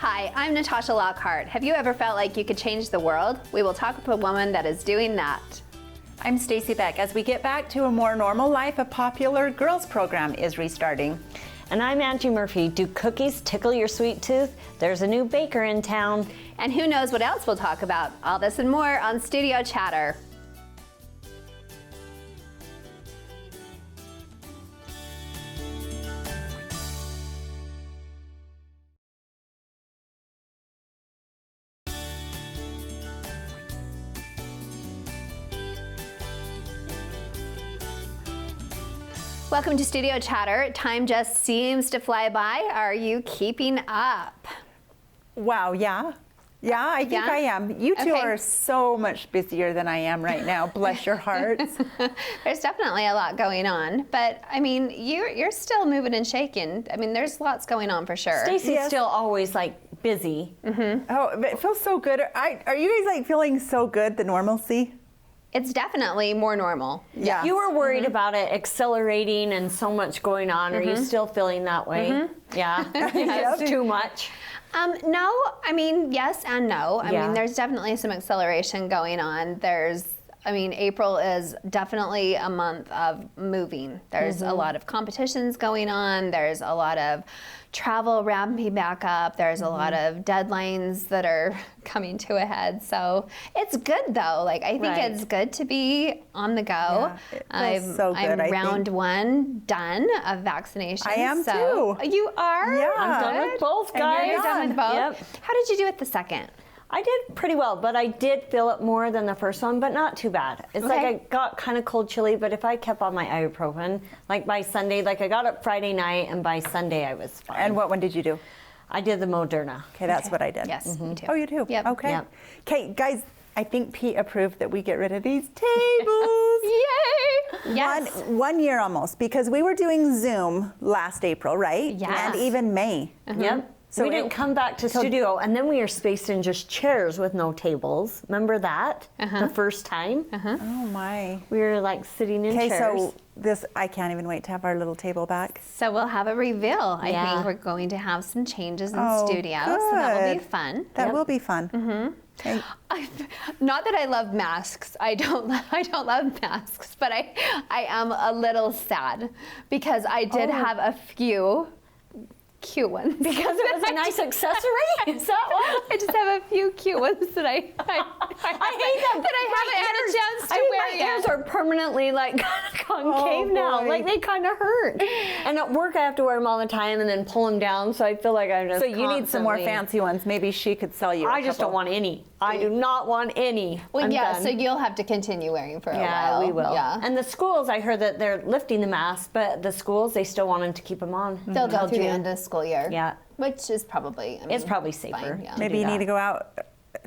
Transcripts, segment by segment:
Hi, I'm Natasha Lockhart. Have you ever felt like you could change the world? We will talk with a woman that is doing that. I'm Stacy Beck. As we get back to a more normal life, a popular girls program is restarting. And I'm Angie Murphy. Do cookies tickle your sweet tooth? There's a new baker in town. And who knows what else we'll talk about? All this and more on Studio Chatter. Welcome to Studio Chatter. Time just seems to fly by. Are you keeping up? Wow, yeah. Yeah, I think I am. You two are so much busier than I am right now. Bless your hearts. There's definitely a lot going on, but I mean, you're still moving and shaking. I mean, there's lots going on for sure. Stacy's still always like busy. Mm-hmm. Oh, but it feels so good. Are you guys like feeling so good, the normalcy? It's definitely more normal. Yeah. You were worried about it accelerating and so much going on. Are you still feeling that way? Yeah. It's too much. No, I mean, yes and no. I mean, there's definitely some acceleration going on. April is definitely a month of moving. There's a lot of competitions going on. There's a lot of travel ramping back up. There's a lot of deadlines that are coming to a head. So it's good though. Like I think it's good to be on the go. I'm round one done of vaccination. I am too. You are? Yeah. I'm done with both, guys. You're done with both? Yep. How did you do with the second? I did pretty well, but I did feel it more than the first one, but not too bad. It's like I got kind of cold chilly, but if I kept on my ibuprofen, like by Sunday, like I got up Friday night and by Sunday I was fine. And what one did you do? I did the Moderna. Okay, that's what I did. Yes, me too. Oh, you do? Yep. Okay. Yep. Okay, guys, I think Pete approved that we get rid of these tables. Yay! Yes. One year almost, because we were doing Zoom last April, right? Yes. And even May. Yep. So we didn't come back to studio, and then we were spaced in just chairs with no tables. Remember that? The first time? Oh my. We were like sitting in chairs. Okay, so I can't even wait to have our little table back. So we'll have a reveal. I think we're going to have some changes in studio, so that will be fun. That will be fun. Okay. Not that I love masks. I don't love masks, but I am a little sad because I did have a few cute ones. Because it was a nice accessory? Is that what? I just have a few cute ones that I hate them. That I haven't had a chance to wear my yet. ears are permanently like kind of concave now. boy. Like they kind of hurt. And at work I have to wear them all the time and then pull them down, so I feel like I'm just So you need some more constantly- fancy ones. Maybe she could sell you I just don't want any. I do not want any. Well, I'm yeah, done. so you'll have to continue wearing for a while. Yeah, we will. Yeah. And the schools, I heard that they're lifting the masks, but the schools, they still want them to keep them on. They'll go until through the June. end of the school year. Yeah. Which is probably, It's probably safer. fine, yeah. Maybe you need to go out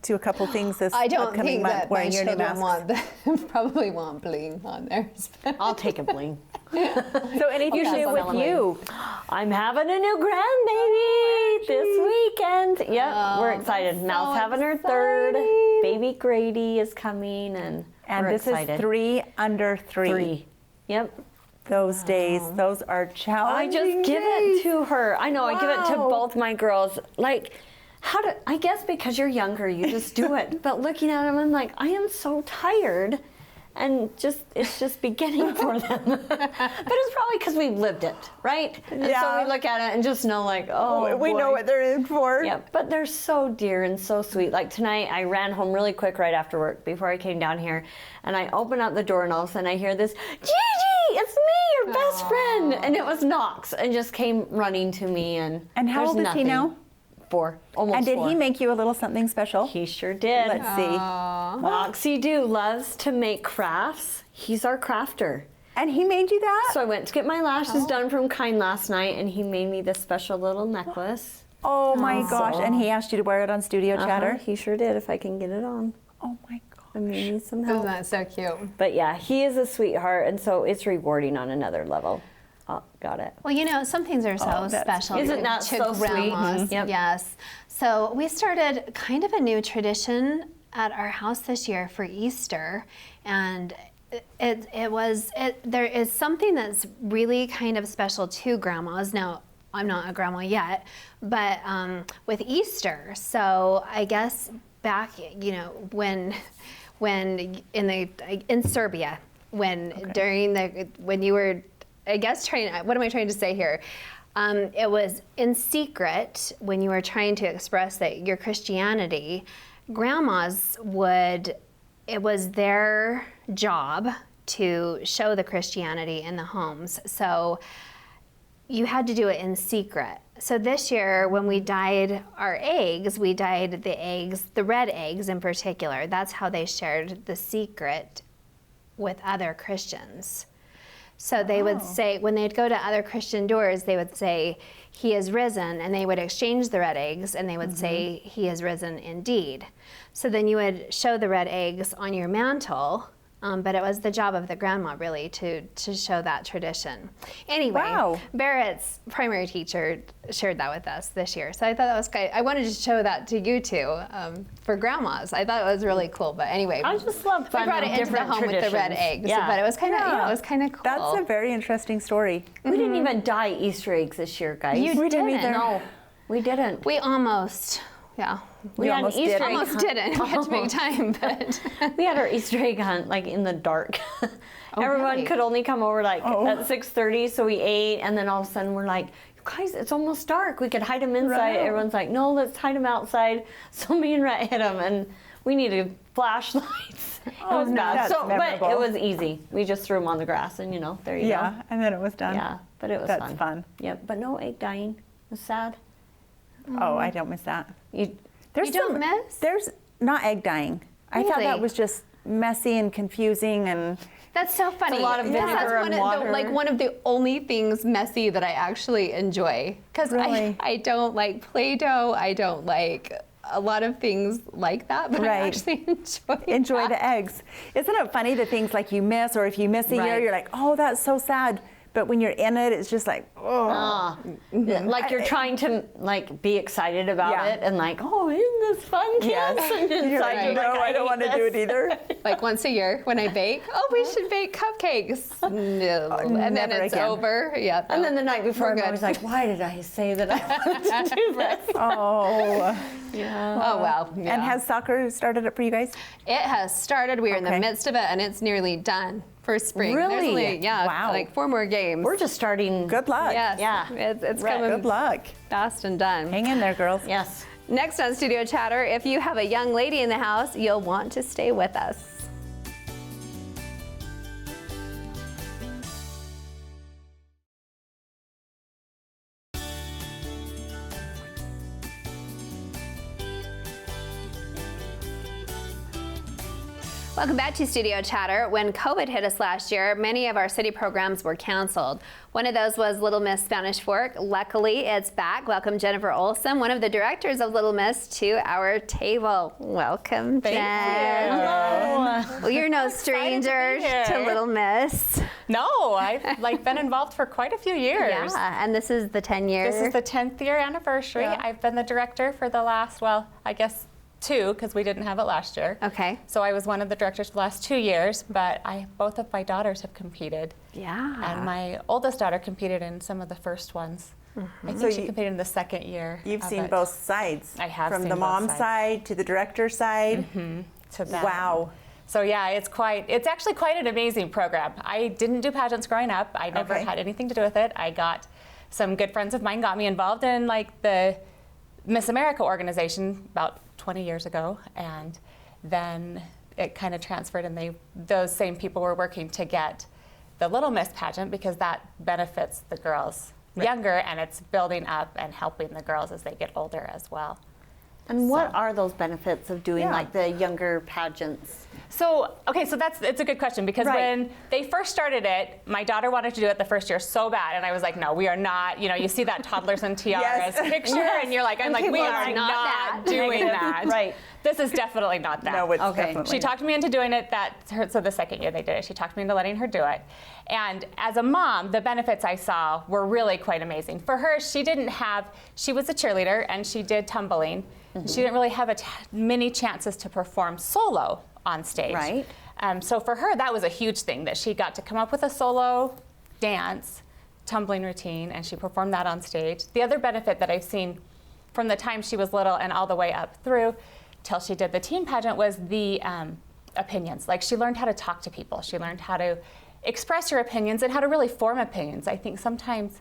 to a couple things this I don't upcoming think month that my wearing your new children mask. probably want bling on theirs. I'll take a bling. So anything new with you? I'm having a new grandbaby this weekend. Yep, we're excited. that's Mal's so having her third. Baby Grady is coming, and we're this excited. is 3 under 3. 3. Yep. Those days, those are I challenging. just give it to her. I know. I give it to Wow. both my girls. Like, I guess because you're younger, you just do it. But looking at them, I'm like, I am so tired. And it's just beginning for them. But it's probably because we've lived it, right? And so we look at it and just know like, oh, we know boy. what they're in for. Yeah, but they're so dear and so sweet. Like tonight, I ran home really quick right after work before I came down here. And I open up the door and all of a sudden I hear this, Gigi, it's me, your best friend. And it was Knox and just came running to me. And how there's old is he nothing. now? 4, almost And did 4. he make you a little something special? He sure did. Let's see. Moxie Dew loves to make crafts. He's our crafter. And he made you that? So I went to get my lashes done from Kind last night, and he made me this special little necklace. Oh my gosh. And he asked you to wear it on Studio Chatter? He sure did, if I can get it on. Oh my gosh. I may need some Isn't help. that so cute? But yeah, he is a sweetheart, and so it's rewarding on another level. Oh, got it. Well, you know, some things are so special. Isn't to- that to so sweet? grandmas. Yep. Yes. So we started kind of a new tradition at our house this year for Easter, and there is something that's really kind of special to grandmas. Now, I'm not a grandma yet, but with Easter. So I guess back, when in Serbia, when you were, I guess what am I trying to say here? It was in secret when you were trying to express that your Christianity, grandmas it was their job to show the Christianity in the homes. So you had to do it in secret. So this year, when we dyed our eggs, we dyed the red eggs in particular. That's how they shared the secret with other Christians. So they would say, when they'd go to other Christian doors, they would say, "He is risen," and they would exchange the red eggs, and they would say, "He is risen indeed." So then you would show the red eggs on your mantle, but it was the job of the grandma, really, to show that tradition. Anyway, Barrett's primary teacher shared that with us this year, so I thought that was I wanted to show that to you two for grandmas. I thought it was really cool, but anyway. I just love we brought it into the home with the red eggs, but it was kind of cool. That's a very interesting story. We didn't even dye Easter eggs this year, guys. We didn't either. No, we didn't. We almost, We had almost an Easter did. egg almost didn't. We had to make time, but We had our Easter egg hunt like in the dark. Everyone really? could only come over like at 6:30, so we ate, and then all of a sudden we're like, "You guys, it's almost dark. We could hide them inside." Right. Everyone's like, "No, let's hide them outside." So me and Rhett hit them, and we needed flashlights. It was bad. that's But memorable. it was easy. We just threw them on the grass, and there you go. Yeah, and then it was done. Yeah, but it was That's fun. Yep, but no egg dyeing. It was sad. Oh, I don't miss that. You don't miss? There's not egg dyeing. I thought that Really? was just messy and confusing and. That's so funny. a lot of Because vinegar that's and water. one of the only things messy that I actually enjoy. Because Really? I don't like Play-Doh. I don't like a lot of things like that, but I Right. actually Enjoy that. the eggs. Isn't it funny the things like you miss, or if you miss a year, Right. you're like, oh, that's so sad. But when you're in it, it's just like, oh. Like you're trying to be excited about Yeah. it and oh, isn't this fun, kids? Yes. And You're inside like, you're no, I don't hate want to do it this." either. Like once a year when I bake, we should bake cupcakes. No. And then never it's again. over. Yeah. And then the night before, We're I'm good. always like, why did I say that I wanted to do this? Oh. Oh, well. Yeah. And has soccer started up for you guys? It has started. We're in the Okay. midst of it, and it's nearly done for spring. Really? There's only, Wow. like 4 more games. We're just starting. Good luck. Yes. Yeah. It's Right, coming good luck. fast and done. Hang in there, girls. Yes. Next on Studio Chatter, if you have a young lady in the house, you'll want to stay with us. Welcome back to Studio Chatter. When COVID hit us last year, many of our city programs were canceled. One of those was Little Miss Spanish Fork. Luckily, it's back. Welcome Jennifer Olson, one of the directors of Little Miss, to our table. Welcome, Jen. Well, you're no stranger to Little Miss. No, I've been involved for quite a few years. Yeah, and this is the 10 year. This is the 10th year anniversary. Yeah. I've been the director for the last, I guess 2, because we didn't have it last year. Okay. So I was one of the directors for the last 2 years, but both of my daughters have competed. Yeah. And my oldest daughter competed in some of the first ones. I think So she you- competed in the second year. You've of seen it. both sides. I have From seen the both mom sides. side to the director side. To that. Wow. So yeah, it's actually quite an amazing program. I didn't do pageants growing up. I never Okay. had anything to do with it. I got some good friends of mine got me involved in the Miss America organization about 20 years ago, and then it kind of transferred, and those same people were working to get the Little Miss pageant because that benefits the girls younger, and it's building up and helping the girls as they get older as well. And what are those benefits of doing Yeah. the younger pageants? So it's a good question, because Right. when they first started it, my daughter wanted to do it the first year so bad, and I was like, no, we are not. You see that toddlers and tiaras Yes. picture, Yes. and you're like, And we people are are like, not not that. doing that. Right. This is definitely not that. No, it's Okay. definitely She talked me into doing it so the second year they did it, she talked me into letting her do it. And as a mom, the benefits I saw were really quite amazing. For her, she was a cheerleader and she did tumbling. She didn't really have many chances to perform solo on stage. Right. So for her, that was a huge thing, that she got to come up with a solo dance tumbling routine, and she performed that on stage. The other benefit that I've seen from the time she was little and all the way up through till she did the teen pageant was the opinions. Like, she learned how to talk to people. She learned how to express your opinions and how to really form opinions. I think sometimes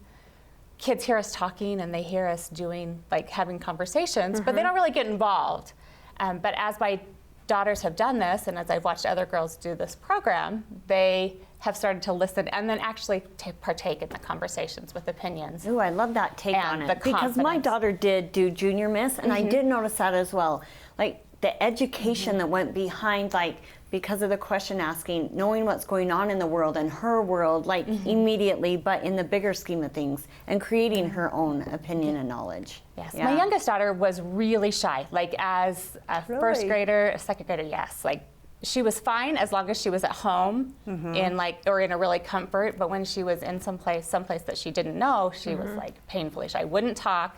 kids hear us talking and they hear us doing, like, having conversations, but they don't really get involved. But as my daughters have done this, and as I've watched other girls do this program, they have started to listen and then actually partake in the conversations with opinions. Ooh, I love that take on And it. the Because my confidence. daughter did do junior miss, and I did notice that as well. Like, the education that went behind, like, because of the question asking, knowing what's going on in the world and her world, like, immediately, but in the bigger scheme of things, and creating her own opinion and knowledge. Yes, Yeah. my youngest daughter was really shy. Like, as a first Really? grader, a second grader, yes. Like, she was fine as long as she was at home in, like, or in a really comfort. But when she was in someplace that she didn't know, she was, like, painfully shy. Wouldn't talk,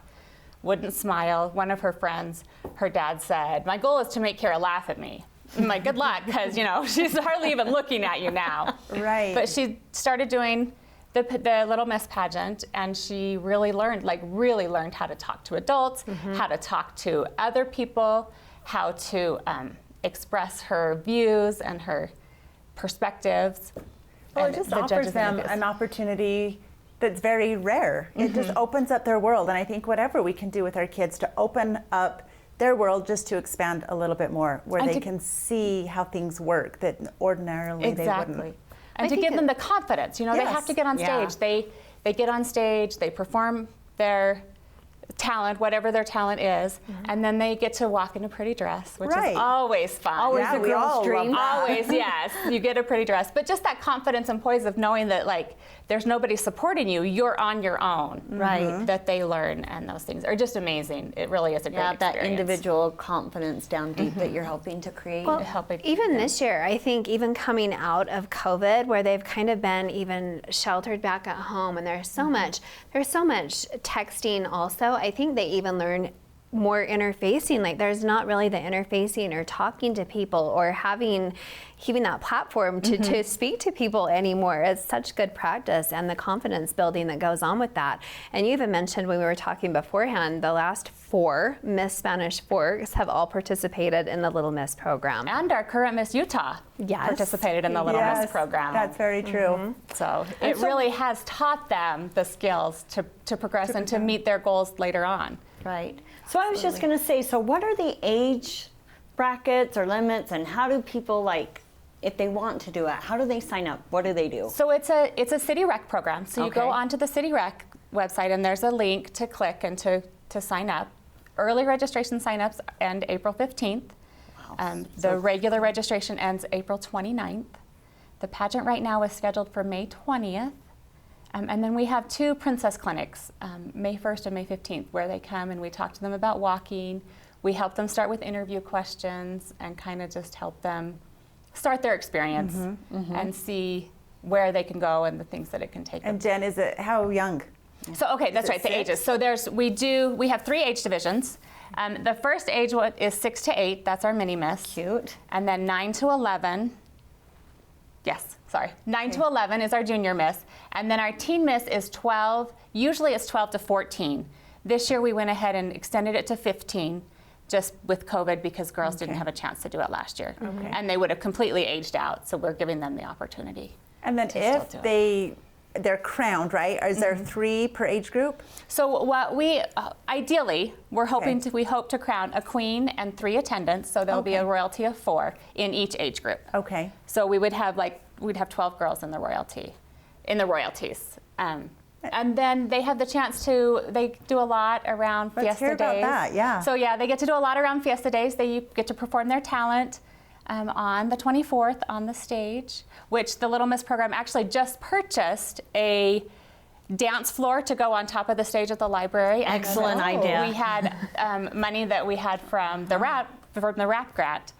wouldn't smile. One of her friends, her dad said, "My goal is to make Kara laugh at me." I'm like, good luck, because, you know, she's hardly even looking at you now. Right. But she started doing the Little Miss pageant, and she really learned how to talk to adults, how to talk to other people, how to express her views and her perspectives. Well, And it just the offers judges them think an opportunity that's very rare. It just opens up their world. And I think whatever we can do with our kids to open up their world just to expand a little bit more, where And they to- can see how things work that ordinarily they Exactly. wouldn't. And to think give them it- the confidence, you know, they have Yes. to get on Yeah. stage. They get on stage, they perform their talent, whatever their talent is, and then they get to walk in a pretty dress, which Right. is always fun. Always Yeah, a we all girl's love dream. that. Always, yes. You get a pretty dress. But just that confidence and poise of knowing that, like, there's nobody supporting you, you're on your own. Right. That they learn, and those things are just amazing. It really is a great Yeah, that experience. individual confidence down deep that you're helping to create. Helping Even this year, I think even coming out of COVID, where they've kind of been even sheltered back at home, and there's so much texting also. I think they even learn more interfacing. Like, there's not really the interfacing or talking to people or having that platform to speak to people anymore. It's such good practice, and the confidence building that goes on with that. And you even mentioned when we were talking beforehand, the last 4 Miss Spanish Forks have all participated in the Little Miss program. And our current Miss Utah Yes. participated in the Little Miss Yes, program. that's very true. So it really has taught them the skills to progress and to meet their goals later on. Right. So I was just going to say, so what are the age brackets or limits, and how do people, like, if they want to do it, how do they sign up? What do they do? So it's a City Rec program. So you go Okay. onto the City Rec website, and there's a link to click and to sign up. Early registration signups end April 15th. The regular registration ends April 29th. The pageant right now is scheduled for May 20th. And then we have 2 princess clinics, May 1st and May 15th, where they come and we talk to them about walking. We help them start with interview questions and kind of just help them start their experience and see where they can go and the things that it can take them. And Jen, is it how young? So, okay, that's it right, the 6? ages. So we have 3 age divisions. The first age is 6 to 8, that's our mini miss. Cute. And then 9 to 11, 9 to 11 is our junior miss. And then our teen miss is 12, usually it's 12 to 14. This year we went ahead and extended it to 15, just with COVID, because girls didn't have a chance to do it last year. And they would have completely aged out, so we're giving them the opportunity. And then to still if do it. they're crowned, right? Is there 3 per age group? So what we ideally we're hoping we hope to crown a queen and 3 attendants. So there'll be a royalty of 4 in each age group. Okay. So we'd have 12 girls in the royalties. And then they have the chance they do a lot around Let's Fiesta hear about Days. that, yeah. So yeah, they get to do a lot around Fiesta Days. They get to perform their talent on the 24th on the stage, which the Little Miss program actually just purchased a dance floor to go on top of the stage at the library. And Excellent then idea. We had money that we had from the RAP grant,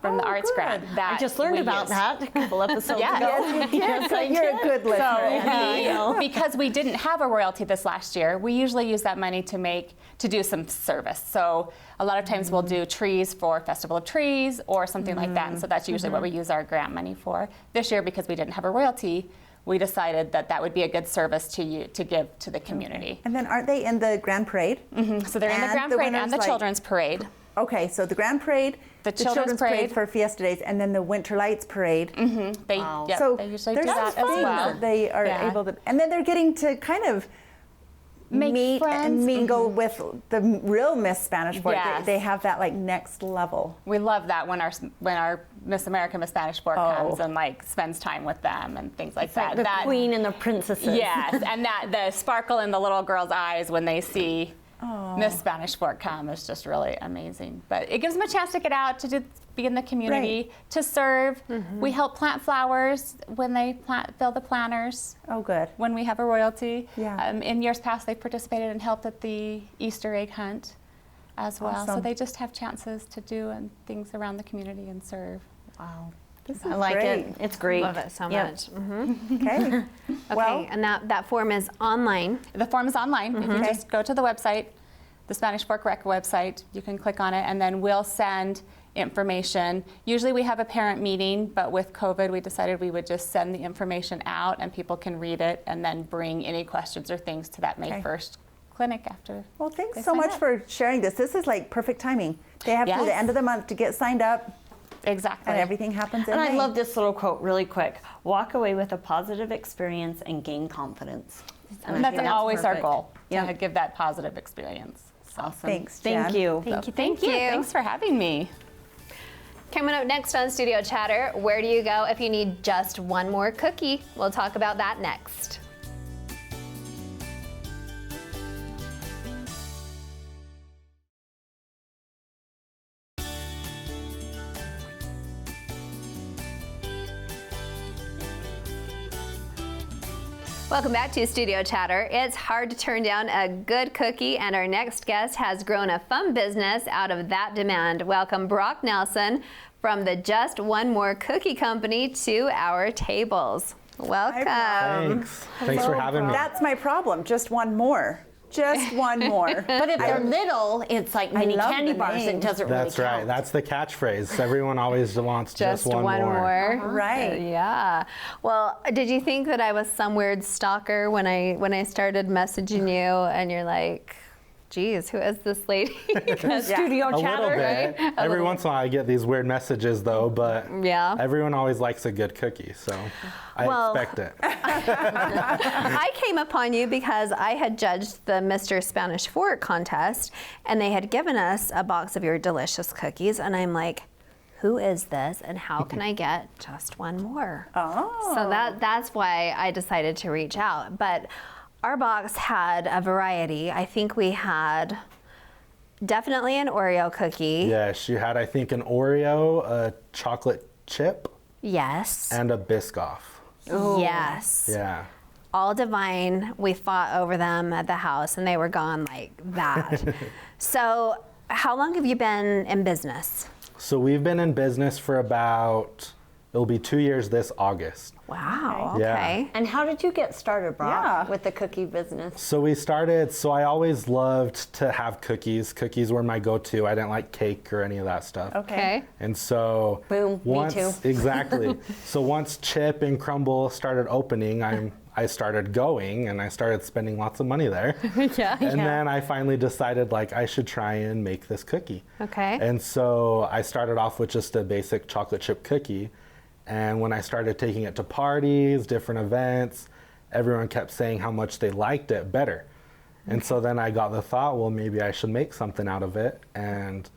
from the arts good. grant. That I just learned we about used. that a couple episodes Yeah. ago. Yes, you're a good listener. So because we didn't have a royalty this last year, we usually use that money to do some service. So a lot of times we'll do trees for Festival of Trees or something like that. And so that's usually what we use our grant money for. This year, because we didn't have a royalty, we decided that that would be a good service to give to the community. And then aren't they in the Grand Parade? So they're in the And Grand the Parade and Winter's the Light. Children's Parade. Okay, so the Grand Parade, The Children's Parade. for Fiesta Days, and then the Winter Lights Parade. They, Wow. yep, So they usually there's do that as things well. that they are Yeah. able to, and then they're getting to kind of Make meet friends. and mingle with the real Miss Spanish Fork. Yes. They have that like next level. We love that when our Miss America, Miss Spanish Fork Oh. comes and like spends time with them and things like that. The That- queen and the princesses. Yes, and that the sparkle in the little girls' eyes when they see Miss Spanish Fork come is just really amazing. But it gives them a chance to get out, to be in the community, to serve. We help plant flowers when they fill the planters. Oh, good. When we have a royalty. Yeah. In years past, they've participated and helped at the Easter egg hunt as well. So Awesome. they just have chances to do and things around the community and serve. Wow. This is I like great. it. It's great. Love it so Yep. much. Okay. Okay, Well, and that form is online. The form is online. If you Okay. just go to the website, the Spanish Fork Rec website, you can click on it, and then we'll send information. Usually we have a parent meeting, but with COVID, we decided we would just send the information out, and people can read it and then bring any questions or things to that May Okay. 1st clinic after. well, thanks they so sign much up. for sharing this. This is like perfect timing. They have to the Yes. end of the month to get signed up, Exactly. and everything happens in And I May. love this little quote really quick. Walk away with a positive experience and gain confidence. And I And that's think always our perfect. goal, Yeah. to give that positive experience. So, Awesome. Thanks, Thank Jen. you. Thank you. Thanks for having me. Coming up next on Studio Chatter, where do you go if you need just one more cookie? We'll talk about that next. Welcome back to Studio Chatter. It's hard to turn down a good cookie, and our next guest has grown a fun business out of that demand. Welcome Brock Nelson from the Just One More Cookie Company to our tables. Welcome. Thanks. Thanks for having me. That's my problem. Just one more. Just one more. But if they're little, it's like mini love candy the bars. name. It doesn't really That's count. right. That's the catchphrase. Everyone always wants just one more. Right. Yeah. Well, did you think that I was some weird stalker when I started messaging you and you're like, geez, who is this lady? Studio A chatter. little bit. Every once in a while I get these weird messages though, but Yeah. everyone always likes a good cookie, so I Well- expect it. I came upon you because I had judged the Mr. Spanish Fork contest, and they had given us a box of your delicious cookies, and I'm like, who is this, and how can I get just one more? Oh. So that's why I decided to reach out. But our box had a variety. I think we had definitely an Oreo cookie. Yes, you had I think an Oreo, a chocolate chip, Yes. and a Biscoff. Yes. Yeah. All divine. We fought over them at the house, and they were gone like that. So, how long have you been in business? So we've been in business for about, it'll be 2 years this August. Wow. Okay. Okay. Yeah. And how did you get started, Brock, Yeah. with the cookie business? So I always loved to have cookies. Cookies were my go-to. I didn't like cake or any of that stuff. Okay. And so Boom, me once, too. Exactly. So once Chip and Crumble started opening, I started going and I started spending lots of money there. Yeah. And then I finally decided like I should try and make this cookie. Okay. And so I started off with just a basic chocolate chip cookie. And when I started taking it to parties, different events, everyone kept saying how much they liked it better. And so then I got the thought, well, maybe I should make something out of it. And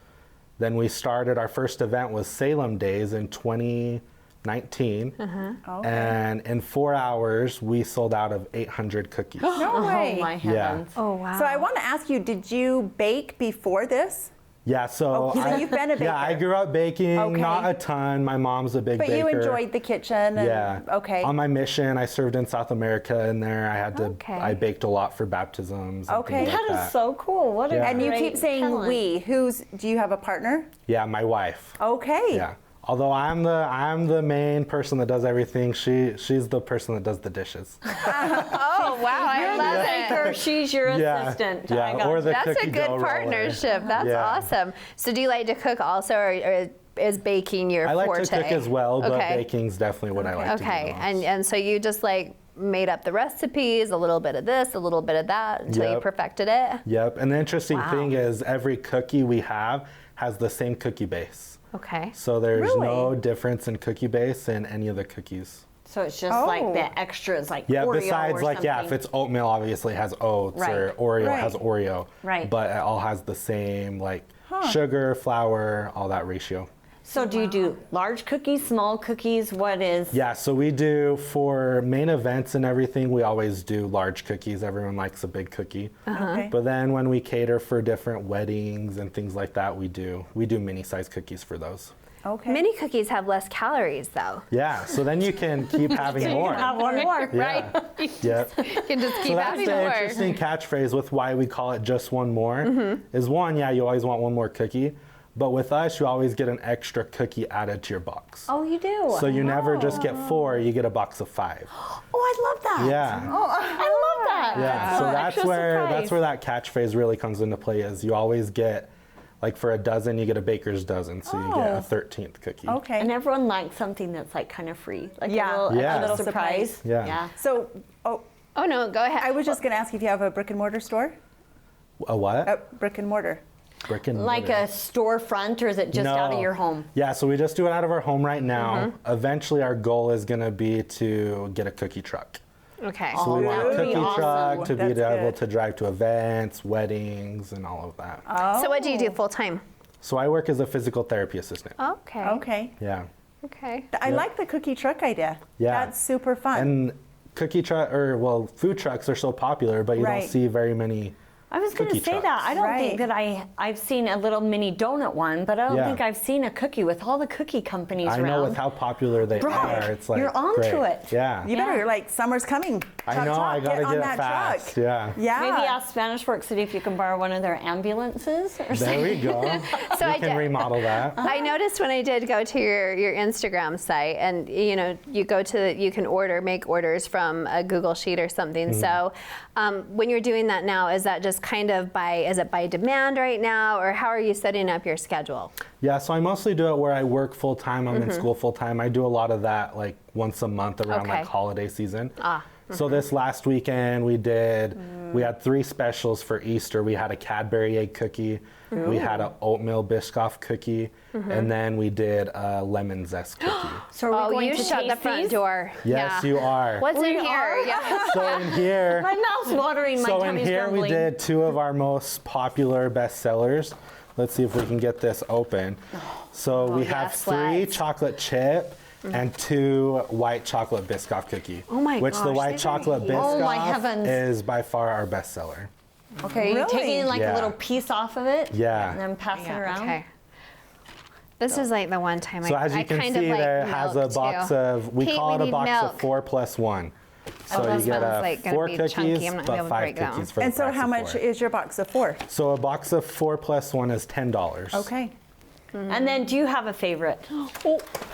then we started, our first event was Salem Days in 2019. Okay. And in 4 hours, we sold out of 800 cookies. No way. Oh my heavens. Oh, wow. So I want to ask you, did you bake before this? Yeah, so, So you've been a baker. Yeah, I grew up baking, Okay. not a ton. My mom's a big But baker. you enjoyed the kitchen. And, Yeah. Okay. On my mission, I served in South America, and there I had to. Okay. I baked a lot for baptisms. And Okay. things like That is so cool. What a Yeah. and you great keep saying talent. we. Do you have a partner? Yeah, my wife. Okay. Yeah. Although I'm the main person that does everything. She's the person that does the dishes. Oh, wow. I love it. Baker, she's your Yeah. assistant. Yeah. I got Or you. the That's a cookie good dough roller. partnership. That's Yeah. awesome. So do you like to cook also, or is baking your I like forte? to cook as well, but Okay. baking's definitely what I like to do Okay, the most. and so you just like made up the recipes, a little bit of this, a little bit of that, until you Yep. perfected it. Yep, and the interesting Wow. thing is every cookie we have has the same cookie base. Okay. So there's Really? no difference in cookie base in any of the cookies. So it's just like Oh. the extras, like Yeah, Oreo besides or like, something. if it's oatmeal, obviously it has oats, or Right. Oreo Right. has Oreo. Right. But it all has the same like sugar, flour, all that ratio. So do you do large cookies, small cookies? What is? Yeah, so we do for main events and everything, we always do large cookies. Everyone likes a big cookie. Okay. But then when we cater for different weddings and things like that, we do mini size cookies for those. Okay. Mini cookies have less calories though. Yeah, so then you can keep having more. Have one more. Yeah. Yep. You can just So keep that's having the more. interesting catchphrase with why we call it just one more. Is one, yeah, you always want one more cookie, but with us, you always get an extra cookie added to your box. Oh, you do. So you never just get 4, you get a box of 5. Oh, I love that. Yeah. I love that. Yeah, so Oh, that's extra where surprise. that catchphrase really comes into play. Is you always get, like for a dozen, you get a baker's dozen, so you get a 13th cookie. Okay. And everyone likes something that's like kind of free, like Yeah. a little, Yeah. a little Little surprise. surprise. Yeah. So, Oh no, go ahead. I was just going to ask if you have a brick and mortar store? A what? A brick and mortar. Brick and Like mortar. a storefront, or is it just out of No. your home? Yeah, so we just do it out of our home right now. Eventually, our goal is going to be to get a cookie truck. Okay. So we Oh, want that a would be cookie awesome. truck to be That's able good. to drive to events, weddings, and all of that. So what do you do full time? So I work as a physical therapy assistant. Okay. Okay. Yeah. Okay. I like the cookie truck idea. Yeah. That's super fun. And cookie truck, or well, food trucks are so popular, but you Right. don't see very many. I was going to Cookie say that. trucks. I don't Right. think that I've seen a little mini donut one, but I don't Yeah. think I've seen a cookie with all the cookie companies I around. know with how popular they Brock, are, it's like you're onto great. it. Yeah. you better, like, summer's coming. I Chop, know. chop, I gotta on get it that fast. truck. Yeah. Yeah. Maybe ask Spanish Fork City if you can borrow one of their ambulances or There something. we go. So we I can did- remodel that. I noticed when I did go to your Instagram site, and you know, you can make orders from a Google Sheet or something. So when you're doing that now, is that just kind of is it by demand right now, or how are you setting up your schedule? Yeah, so I mostly do it where I work full time. I'm in school full time. I do a lot of that like once a month around Okay. like holiday season. So this last weekend we had 3 specials for Easter. We had a Cadbury egg cookie, we had an oatmeal Biscoff cookie, and then we did a lemon zest cookie. So are we Oh, going you to shut the taste front these? door. Yes, Yeah. you are. What's We in here? are? Yeah. So in here, My mouth's watering, my so in tummy's here grumbling. we did 2 of our most popular bestsellers. Let's see if we can get this open. So we have yes, 3 let's. chocolate chip and 2 white chocolate Biscoff cookie. Oh my Which the gosh, white these are chocolate huge. Oh my Biscoff heavens. is by far our bestseller. Okay, you're Really? taking like Yeah. a little piece off of it, Yeah. and then passing it around. Okay. This is like the one time So I as you can kind see, of like there has a milk, box too. of, we Kate, call it a need box milk. of 4 plus 1. So this you get one's, like, gonna 4 be cookies, chunky. I'm not gonna be but able to 5 break that one. cookies for And the so price how of much 4. is your box of 4? So a box of 4 plus 1 is $10. Okay. And then do you have a favorite?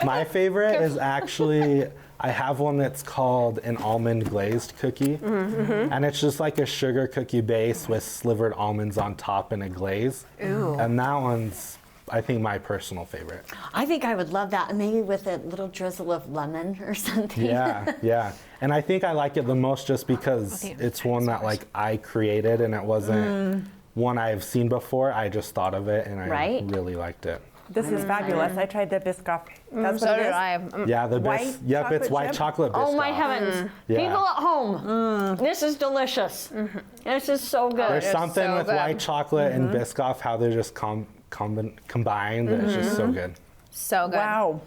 My favorite is actually, I have one that's called an almond glazed cookie. And it's just like a sugar cookie base with slivered almonds on top and a glaze. And that one's, I think, my personal favorite. I think I would love that, and maybe with a little drizzle of lemon or something. Yeah, yeah. And I think I like it the most just because think it's one that like I created and it wasn't one I've seen before. I just thought of it and I Right. really liked it. This is fabulous. I tried the Biscoff. That's So what it did is? I. Yeah, the White yep, it's chocolate white chip? chocolate Biscoff. Oh my heavens! Yeah. People at home, this is delicious. This is so good. There's It's something so with good. white chocolate and Biscoff, how they're just combined. That it's just so good. So good. Wow.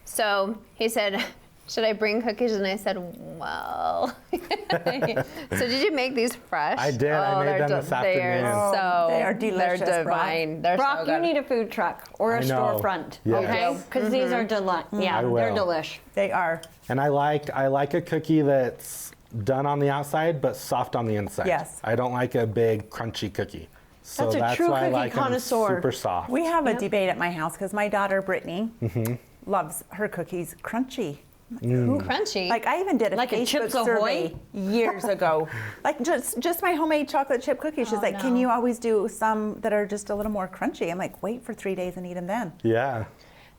So he said, should I bring cookies? And I said, well. So did you make these fresh? I did. I made they're them this They afternoon. are so, They are delicious, They're Brock. divine. They're Brock, so good. you need a food truck or a I know. storefront, Yeah. okay? Because these are yeah, I they're will. delish. They are. And I like a cookie that's done on the outside but soft on the inside. Yes. I don't like a big crunchy cookie. So That's a that's true why I cookie like them connoisseur. super soft. We have a debate at my house because my daughter Brittany loves her cookies crunchy. Crunchy. Like I even did a Like a Facebook Chips Ahoy? survey years ago. Like just my homemade chocolate chip cookies. She's like, can you always do some that are just a little more crunchy? I'm like, wait for 3 days and eat them then. Yeah.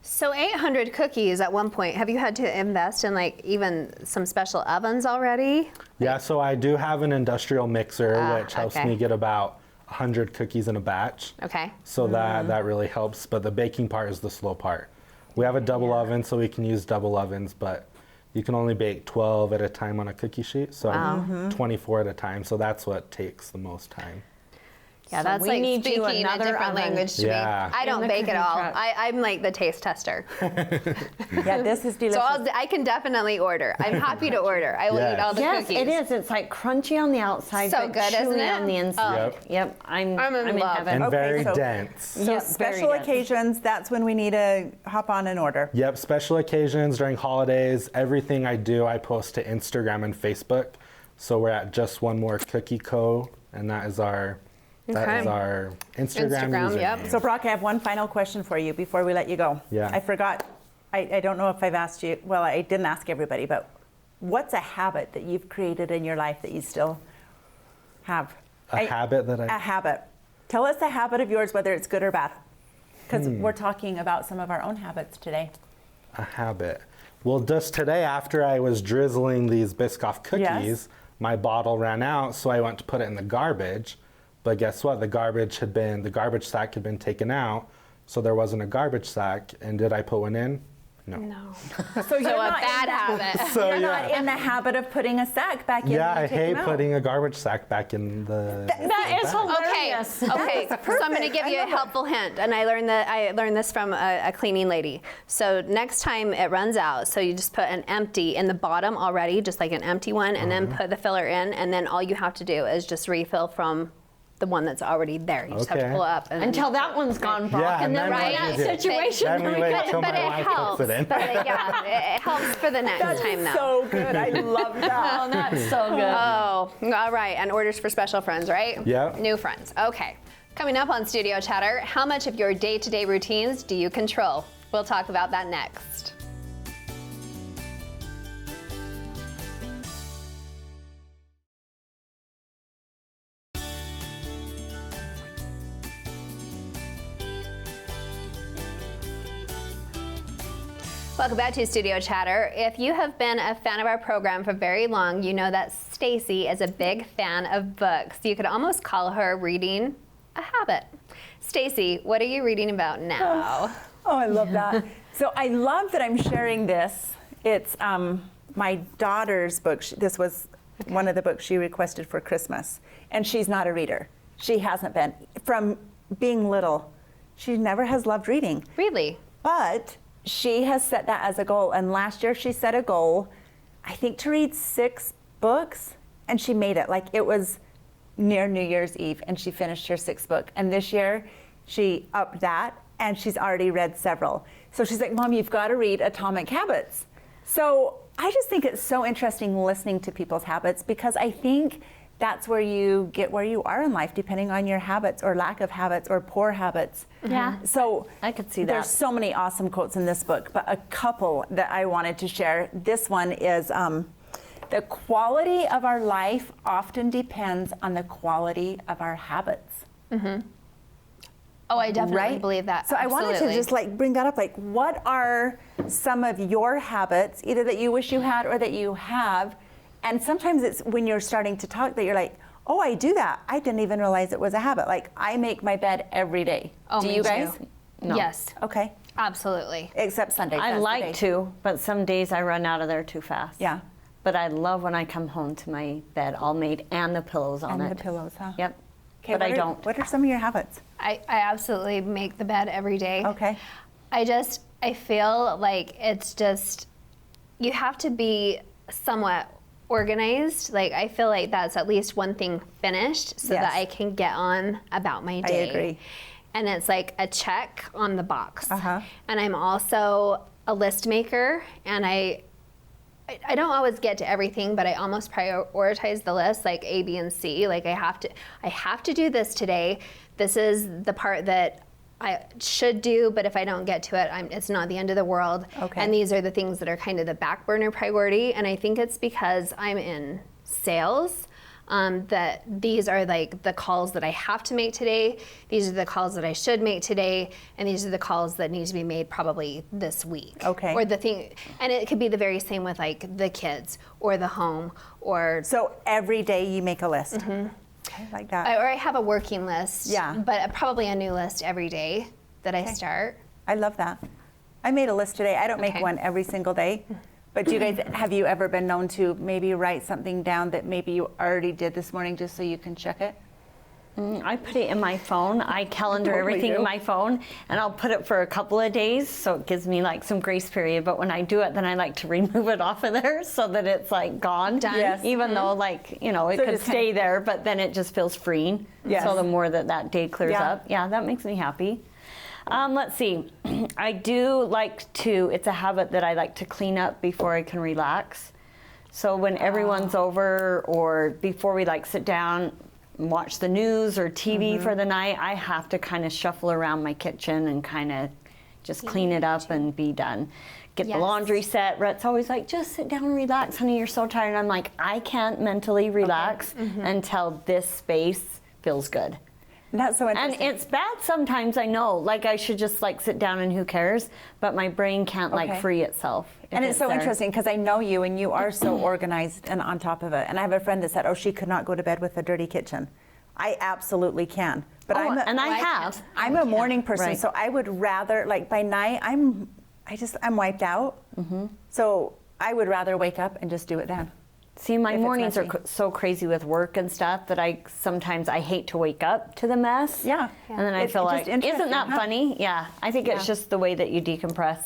So 800 cookies at one point. Have you had to invest in like even some special ovens already? Yeah, so I do have an industrial mixer, which helps okay. me get about 100 cookies in a batch. Okay. So that really helps, but the baking part is the slow part. We have a double oven, so we can use double ovens, but you can only bake 12 at a time on a cookie sheet, so 24 at a time, so that's what takes the most time. Yeah, So that's we like need you speaking a another different oven. language to Yeah. me. I don't the bake at cookie all. truck. I'm like the taste tester. Yeah, this is delicious. So I can definitely order. I'm happy to order. I will Yes. eat all the Yes, cookies. it is. It's like crunchy on the outside, So but good, chewy isn't it? on the inside. Yep. I'm I'm in love. heaven. And Okay, very so- dense. So Yep, very special good. occasions, that's when we need to hop on and order. Yep, special occasions during holidays, everything I do, I post to Instagram and Facebook. So we're at Just One More Cookie Co, and that is our Okay. Instagram Instagram, yep. username. So Brock, I have one final question for you before we let you go. Yeah. I forgot, I don't know if I've asked you, well, I didn't ask everybody, but what's a habit that you've created in your life that you still have? A habit that A I habit. Tell us a habit of yours, whether it's good or bad. Because we're talking about some of our own habits today. a habit. Well, just today after I was drizzling these Biscoff cookies, Yes. my bottle ran out, so I went to put it in the garbage. But guess what? The garbage sack had been taken out, so there wasn't a garbage sack. And did I put one in? No. No. So you're So a not bad habit. So You're yeah. not in the habit of putting a sack back in. Yeah, when you I take hate them out. putting a garbage sack back in the. That is Okay, hilarious. okay. So I'm going to perfect. give I you a love it. helpful hint, and I learned this from a cleaning lady. So next time it runs out, so you just put an empty in the bottom already, just like an empty one, and then put the filler in, and then all you have to do is just refill from the one that's already there. You just have to Okay. pull it up and Until that one's gone, Brock, Yeah, and then and we're then in what that do you do? situation. Then we wait But, till but my it wife helps. puts it in. But it helps for the next time now. So good. I love that. Oh, that's so good. Oh, all right. And orders for special friends, right? Yep. New friends. Okay. Coming up on Studio Chatter, how much of your day-to-day routines do you control? We'll talk about that next. Welcome back to Studio Chatter. If you have been a fan of our program for very long, you know that Stacy is a big fan of books. You could almost call her reading a habit. Stacy, what are you reading about now? Oh, I love that. So I love that I'm sharing this. It's my daughter's book. This was one of the books she requested for Christmas. And she's not a reader. She hasn't been. From being little, she never has loved reading. Really? But she has set that as a goal. And last year she set a goal, I think, to read 6 books. And she made it. Like, it was near New Year's Eve, and she finished her 6th book. And this year she upped that, and she's already read several. So she's like, Mom, you've got to read Atomic Habits. So I just think it's so interesting listening to people's habits, because I think that's where you get where you are in life, depending on your habits or lack of habits or poor habits. Yeah. So I could see there's that. so many awesome quotes in this book, but a couple that I wanted to share. This one is the quality of our life often depends on the quality of our habits. Oh, I definitely Right? believe that. So I wanted to Absolutely. just like bring that up. Like, what are some of your habits, either that you wish you had or that you have? And sometimes it's when you're starting to talk that you're like, oh, I do that. I didn't even realize it was a habit. Like, I make my bed every day. Oh, do me you too. guys? No. Yes, Okay. absolutely. Except Sundays. I that's the like day. to, but some days I run out of there too fast. Yeah. But I love when I come home to my bed all made and the pillows on And it. the pillows, huh? Yep. Okay, But what I are- don't. What are some of your habits? I absolutely make the bed every day. Okay. I feel like it's just, you have to be somewhat organized. Like, I feel like that's at least one thing finished so Yes. that I can get on about my day. agree. And it's like a check on the box. Uh-huh. And I'm also a list maker, and I don't always get to everything, but I almost prioritize the list, like A, B, and C. Like, I have to do this today. This is the part that I should do, but if I don't get to it, it's not the end of the world. Okay. And these are the things that are kind of the back burner priority. And I think it's because I'm in sales. that these are like the calls that I have to make today. These are the calls that I should make today, and these are the calls that need to be made probably this week. Okay. Or the thing, and it could be the very same with like the kids or the home or. So every day you make a list. Okay, like that. Or I have a working list. Yeah. But probably a new list every day that I start. I love that. I made a list today. I don't make Okay. one every single day. But do you guys, have you ever been known to maybe write something down that maybe you already did this morning just so you can check it? I put it in my phone. I calendar Totally everything do. in my phone, and I'll put it for a couple of days, so it gives me like some grace period. But when I do it, then I like to remove it off of there so that it's like gone. Done. Yes. Even though like, you know, it So could just stay kinda- there, but then it just feels freeing. Yes. So the more that day clears Yeah. up, yeah, that makes me happy. Let's see. I do like to, it's a habit that I like to clean up before I can relax. So when everyone's over or before we like sit down and watch the news or TV for the night, I have to kind of shuffle around my kitchen and kind of just clean it up and be done. Get the Yes. laundry set. Rhett's always like, just sit down and relax, honey, you're so tired. And I'm like, I can't mentally relax until this space feels good. And that's so And interesting. it's bad sometimes, I know. Like I should just like sit down and who cares? But my brain can't like Okay. free itself. if And it's so there. interesting because I know you and you are so organized and on top of it. And I have a friend that said, oh, she could not go to bed with a dirty kitchen. I absolutely can. But Oh, and I I have. can't. I'm a morning person, Right. so I would rather, like by night, I'm wiped out. So I would rather wake up and just do it then. See, my if it's mornings are messy. so crazy with work and stuff that I sometimes I hate to wake up to the mess. Yeah. And then I It's feel just like, interesting, isn't that huh? funny? Yeah. I think it's Yeah. just the way that you decompress.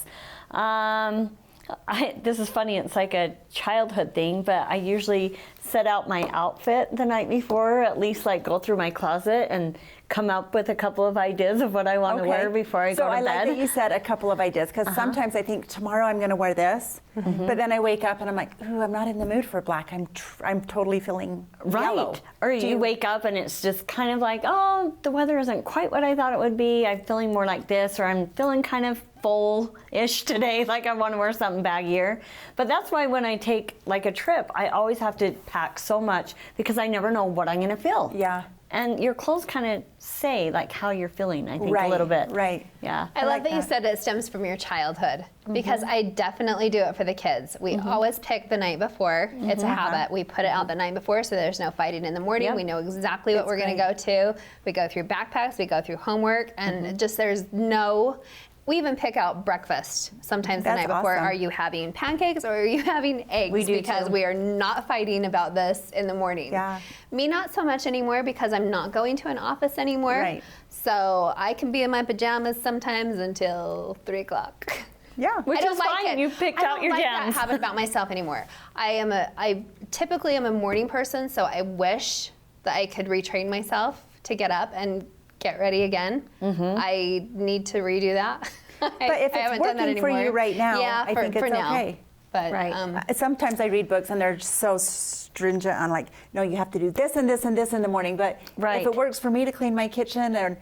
This is funny. It's like a childhood thing, but I usually set out my outfit the night before, at least like go through my closet and come up with a couple of ideas of what I want to wear before I so go to I bed. like that you said a couple of ideas because sometimes I think tomorrow I'm going to wear this, but then I wake up and I'm like, ooh, I'm not in the mood for black. I'm totally feeling yellow. Right. Or Do you wake up and it's just kind of like, oh, the weather isn't quite what I thought it would be. I'm feeling more like this, or I'm feeling kind of full-ish today, like I want to wear something baggier. But that's why when I take like a trip, I always have to pack so much because I never know what I'm going to feel. Yeah. And your clothes kind of say like how you're feeling, I think, Right, a little bit. right. Yeah. I love like that you that. said it stems from your childhood because I definitely do it for the kids. We always pick the night before. It's a habit. We put it out the night before so there's no fighting in the morning. Yep. We know exactly what we're going to go to. We go through backpacks, we go through homework, and just there's no. We even pick out breakfast sometimes the That's night before. awesome. Are you having pancakes or are you having eggs? We do because too. we are not fighting about this in the morning. Yeah. Me, not so much anymore because I'm not going to an office anymore. Right. So I can be in my pajamas sometimes until 3 o'clock. Yeah. Which I don't is like fine. it. You picked I out don't your like jams. that habit about myself anymore. I typically am a morning person, so I wish that I could retrain myself to get up and get ready again. I need to redo that. But if it's working for you right now, yeah, I think it's now. okay. But Right. Sometimes I read books and they're so stringent on like, no, you have to do this and this and this in the morning. But Right. if it works for me to clean my kitchen, and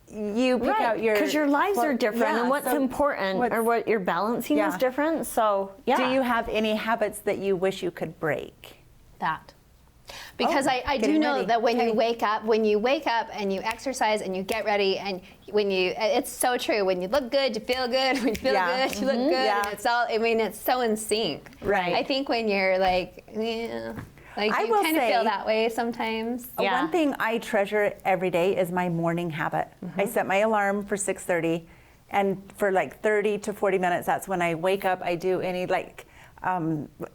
you pick out your because your lives are different, Yeah, and what's so important what's- or what you're balancing is Yeah. different. So yeah. Do you have any habits that you wish you could break? that. Because Oh, I do getting know ready. that when Okay. you wake up and you exercise and you get ready and it's so true. When you look good, you feel good. When you feel Yeah. good, you look good. Yeah. And it's all, I mean, it's so in sync. Right. I think when you're like, yeah, like I you will kind of say- feel that way sometimes. Yeah. One thing I treasure every day is my morning habit. I set my alarm for 6:30, and for like 30 to 40 minutes, that's when I wake up. I do any like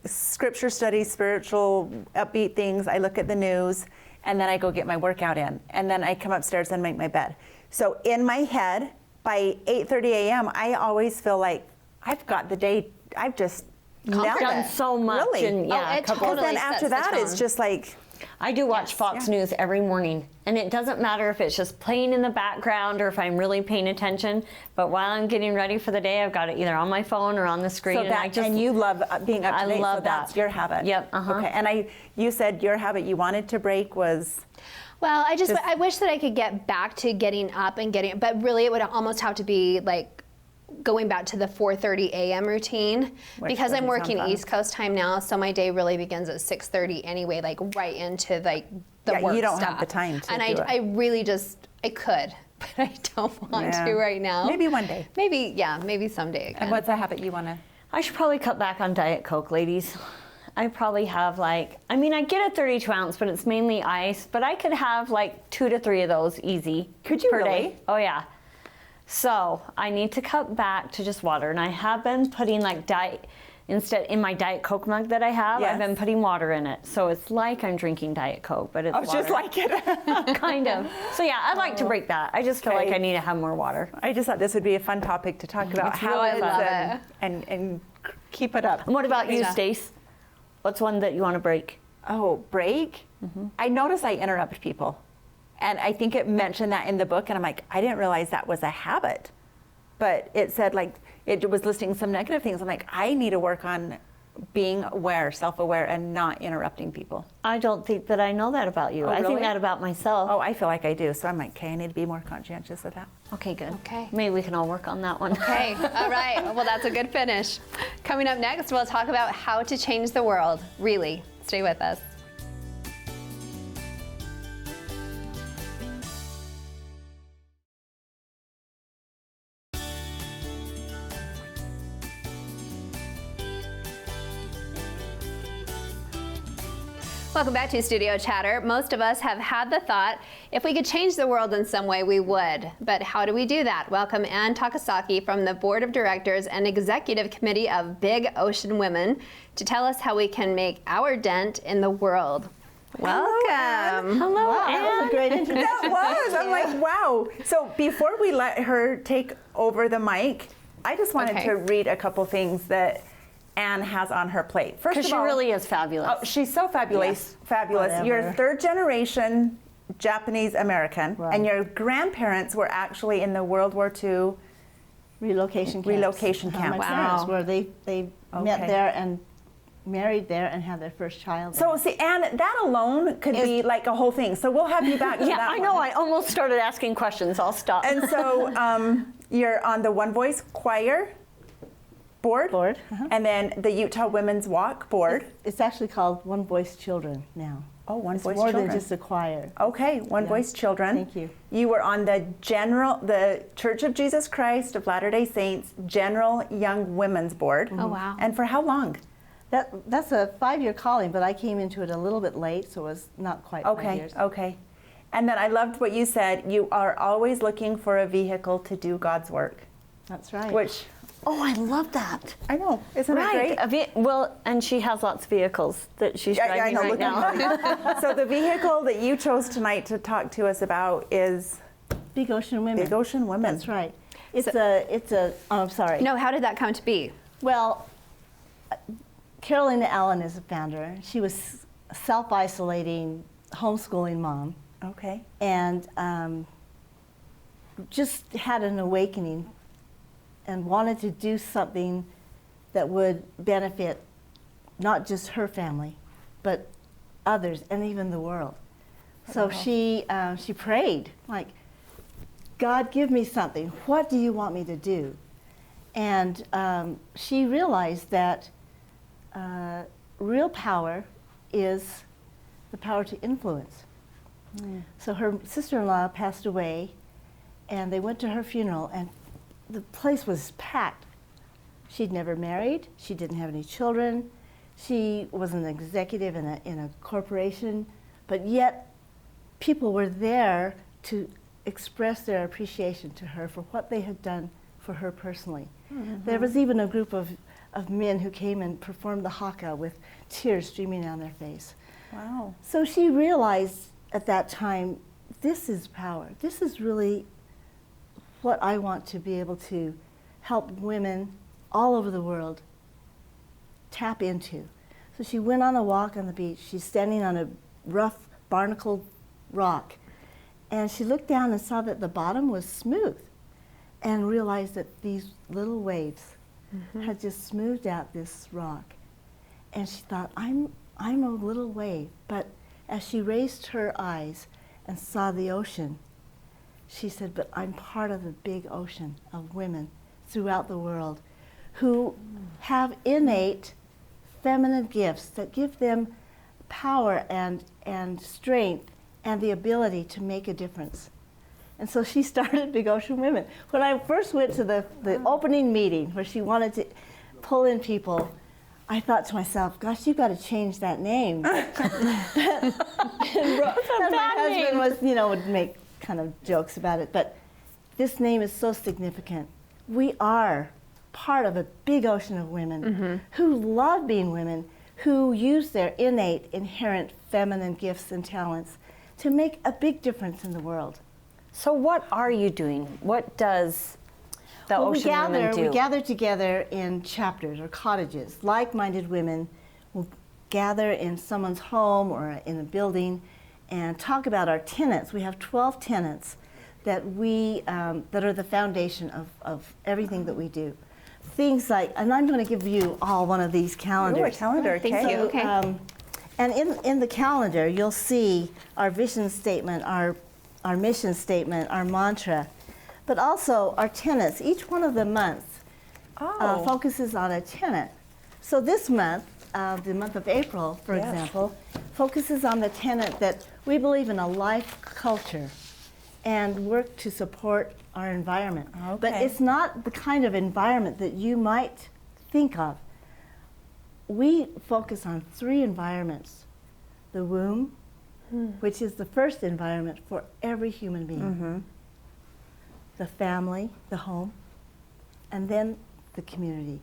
scripture study, spiritual, upbeat things. I look at the news, and then I go get my workout in, and then I come upstairs and make my bed. So in my head, by 8:30 a.m., I always feel like I've got the day. I've just nailed done it. so much, Really? and yeah, it a couple- Because then totally after sets the that, it's tone. just like. I do watch Yes. Fox News every morning, and it doesn't matter if it's just playing in the background or if I'm really paying attention. But while I'm getting ready for the day, I've got it either on my phone or on the screen, So and I that, just and you love being up to I date. love so that's that. your habit. Yep, uh-huh. Okay. And you said your habit you wanted to break was. Well, I wish that I could get back to getting up and but really it would almost have to be like going back to the 4:30 a.m. routine because I'm doesn't working sound fun. East Coast time now, so my day really begins at 6:30 anyway, like right into like the Yeah, work you don't stuff. have the time to and do it. I really just I could, but I don't want Yeah. to right now. Maybe one day. Maybe someday again. And what's a habit you want to? I should probably cut back on Diet Coke, ladies. I probably have I get a 32 ounce, but it's mainly ice. But I could have like 2 to 3 of those easy. Could you per really? day. Oh yeah. So I need to cut back to just water, and I have been putting instead in my Diet Coke mug that I have. Yes. I've been putting water in it, so it's like I'm drinking Diet Coke, but it's water. Just like it. kind of. So yeah, I'd like to break that. I just feel like Okay. I need to have more water. I just thought this would be a fun topic to talk about really habits fun. and keep it up. And what about you, Yeah. Stace? What's one that you want to break? Oh, break? I notice I interrupt people. And I think it mentioned that in the book, and I'm like, I didn't realize that was a habit. But it said, like, it was listing some negative things. I'm like, I need to work on being aware, self-aware, and not interrupting people. I don't think that I know that about you. Oh, I think really? that about myself. Oh, I feel like I do. So I'm like, okay, I need to be more conscientious of that. Okay, good. Okay. Maybe we can all work on that one. Okay, all right. Well, that's a good finish. Coming up next, we'll talk about how to change the world. Really, stay with us. Welcome back to Studio Chatter. Most of us have had the thought, if we could change the world in some way, we would. But how do we do that? Welcome Ann Takasaki from the Board of Directors and Executive Committee of Big Ocean Women to tell us how we can make our dent in the world. Welcome. Hello, Wow, that was a great introduction. That was. I'm like, wow. So before we let her take over the mic, I just wanted Okay. to read a couple things that Anne has on her plate. First Because of she all, really is fabulous. oh, she's so fabulous. Yes. Fabulous. You're Whatever. third generation Japanese American, Right. and your grandparents were actually in the World War II. Relocation camps. Relocation My camps. parents Wow. were. They Okay. met there and married there and had their first child. So see, Anne, that alone could be like a whole thing. So we'll have you back to yeah, that I know. one. I almost started asking questions. I'll stop. And so you're on the One Voice Choir board, and then the Utah Women's Walk board. It's actually called One Voice Children now. Oh, One It's Voice more Children. than just a choir. Okay, One Yeah. Voice Children. Thank you. You were on the Church of Jesus Christ of Latter-day Saints General Young Women's Board. Oh, wow. And for how long? That's a 5-year calling, but I came into it a little bit late, so it was not quite 5 Okay, years. okay. And then I loved what you said. You are always looking for a vehicle to do God's work, That's right. which oh, I love that. I know, isn't Right. it great? Well, and she has lots of vehicles that she's Yeah, I driving know. right Look now. at her. So the vehicle that you chose tonight to talk to us about is Big Ocean Women. Big Ocean Women. That's right. It's a. Oh, I'm sorry. No, how did that come to be? Well, Carolina Allen is the founder. She was self-isolating, homeschooling mom, Okay. and just had an awakening and wanted to do something that would benefit not just her family, but others and even the world. So she prayed, like, God, give me something. What do you want me to do? And she realized that real power is the power to influence. So her sister-in-law passed away, and they went to her funeral, and the place was packed. She'd never married. She didn't have any children. She was an executive in a corporation, but yet people were there to express their appreciation to her for what they had done for her personally. There was even a group of men who came and performed the haka with tears streaming down their face. Wow. So she realized at that time, this is power. This is really what I want to be able to help women all over the world tap into. So she went on a walk on the beach. She's standing on a rough, barnacled rock. And she looked down and saw that the bottom was smooth and realized that these little waves had just smoothed out this rock. And she thought, I'm a little wave. But as she raised her eyes and saw the ocean, she said, but I'm part of the big ocean of women throughout the world who have innate feminine gifts that give them power and strength and the ability to make a difference. And so she started Big Ocean Women. When I first went to the opening meeting where she wanted to pull in people, I thought to myself, gosh, you've got to change that name. And my husband was, would make kind of jokes about it, but this name is so significant. We are part of a big ocean of women who love being women, who use their innate, inherent feminine gifts and talents to make a big difference in the world. So what are you doing? What does the Ocean Women do? We gather together in chapters or cottages. Like-minded women will gather in someone's home or in a building and talk about our tenets. We have 12 tenets that that are the foundation of everything that we do. Things like, and I'm going to give you all one of these calendars. Ooh, a calendar, okay. Thank you. So, Okay. And in the calendar, you'll see our vision statement, our mission statement, our mantra, but also our tenets. Each one of the months focuses on a tenet. So this month, the month of April, for example, focuses on the tenet that we believe in a life culture and work to support our environment. Okay. But it's not the kind of environment that you might think of. We focus on 3 environments. The womb, which is the first environment for every human being. The family, the home, and then the community.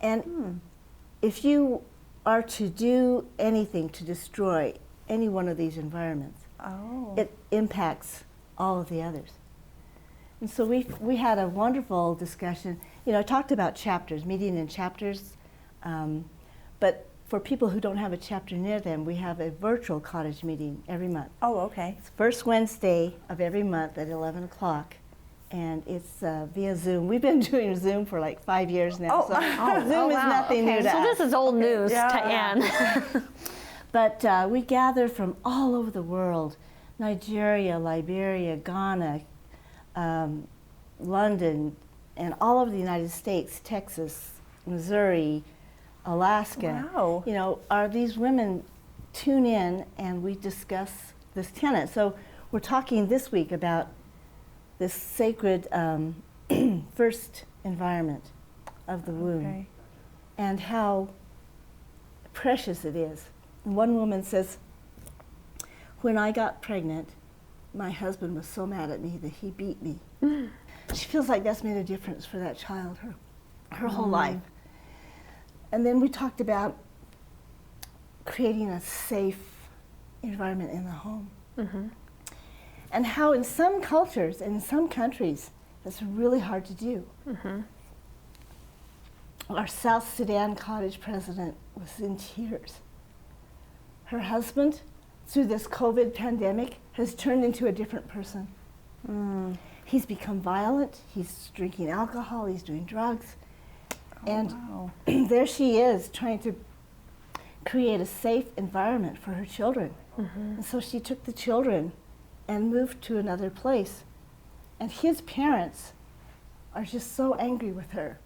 And if you are to do anything to destroy any one of these environments, it impacts all of the others. And so we had a wonderful discussion. I talked about chapters, meeting in chapters, but for people who don't have a chapter near them, we have a virtual cottage meeting every month. Oh, okay. It's first Wednesday of every month at 11 o'clock, and it's via Zoom. We've been doing Zoom for like 5 years now, so Zoom is nothing new to So us. this is old news to Anne. But we gather from all over the world: Nigeria, Liberia, Ghana, London, and all over the United States, Texas, Missouri, Alaska. Wow. These women tune in and we discuss this tenet. So we're talking this week about this sacred first environment of the womb and how precious it is. And one woman says, when I got pregnant, my husband was so mad at me that he beat me. She feels like that's made a difference for that child her whole life. And then we talked about creating a safe environment in the home. And how in some cultures and in some countries, that's really hard to do. Our South Sudan cottage president was in tears. Her husband, through this COVID pandemic, has turned into a different person. He's become violent, he's drinking alcohol, he's doing drugs. And there she is trying to create a safe environment for her children. And so she took the children and moved to another place. And his parents are just so angry with her.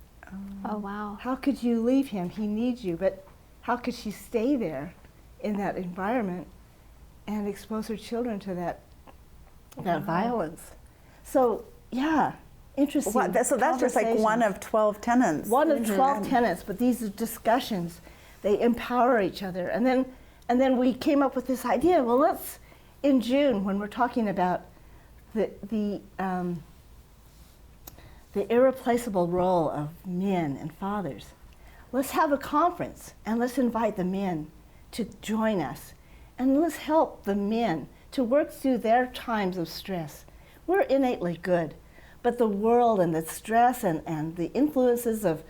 Oh, wow. How could you leave him? He needs you. But how could she stay there in that environment and expose her children to that violence? So, yeah. Interesting. So that's just like one of 12 tenets. One of 12 tenets, but these are discussions. They empower each other. And then we came up with this idea, well, let's, in June, when we're talking about the irreplaceable role of men and fathers, let's have a conference and let's invite the men to join us. And let's help the men to work through their times of stress. We're innately good. But the world and the stress and the influences of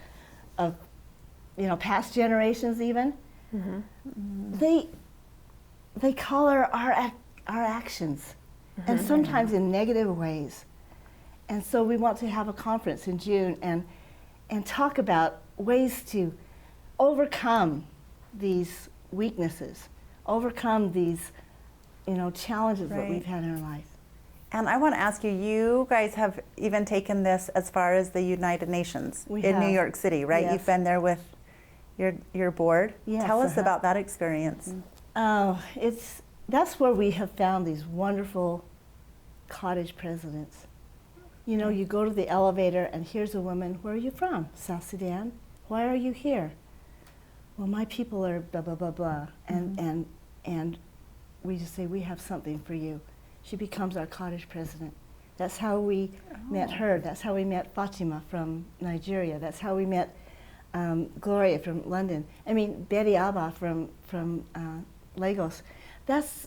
past generations even, they color our actions, and sometimes in negative ways. And so we want to have a conference in June and talk about ways to overcome these weaknesses, overcome these challenges that we've had in our life. And I want to ask you, you guys have even taken this as far as the United Nations We in New have. York City, right? Yes. You've been there with your board. Yes, Tell us uh-huh. about that experience. That's where we have found these wonderful cottage presidents. You know, you go to the elevator and here's a woman, where are you from? South Sudan. Why are you here? Well, my people are blah, blah, blah, blah. And we just say, we have something for you. She becomes our cottage president. That's how we met her. That's how we met Fatima from Nigeria. That's how we met Gloria from London. I mean, Betty Abba from Lagos. That's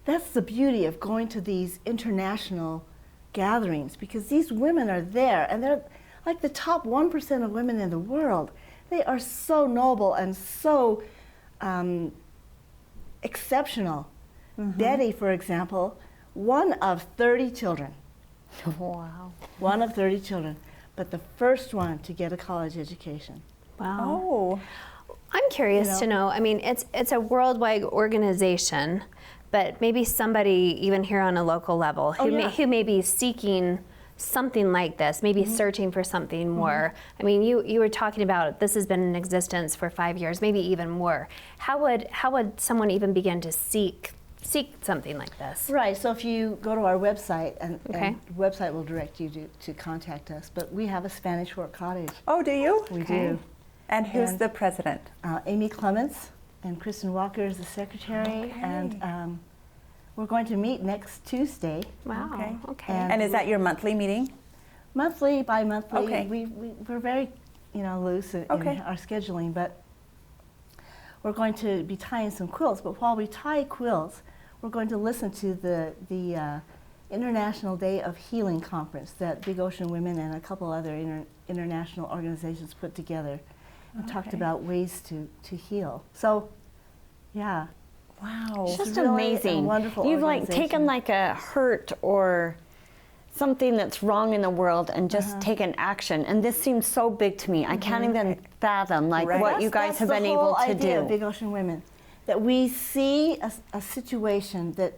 the beauty of going to these international gatherings, because these women are there and they're like the top 1% of women in the world. They are so noble and so exceptional. Betty, for example, one of 30 children. Wow. One of 30 children, but the first one to get a college education. Wow. Oh, I'm curious You know? to know. I mean, it's a worldwide organization, but maybe somebody even here on a local level who, yeah. who may be seeking something like this, maybe searching for something more. I mean, you were talking about this has been in existence for 5 years, maybe even more. How would someone even begin to seek something like this? Right, so if you go to our website, and Okay. the website will direct you to contact us, but we have a Spanish Fork Cottage. oh, do you? We Okay. do. And who's And- the president? Amy Clements and Kristen Walker is the secretary, and we're going to meet next Tuesday, Wow. Okay. Okay. And is that your monthly meeting? monthly, bi-monthly. Okay. We're very, loose in Okay. our scheduling, but we're going to be tying some quilts. But while we tie quilts, we're going to listen to the International Day of Healing conference that Big Ocean Women and a couple other international organizations put together and talked Okay. about ways to heal. So, yeah. Wow. It's just really a amazing. wonderful You've like organization. taken like a hurt or something that's wrong in the world and just taken action. And this seems so big to me. I can't even fathom like Right. what you guys That's have the been whole able to idea of do. Big Ocean Women, that we see a situation that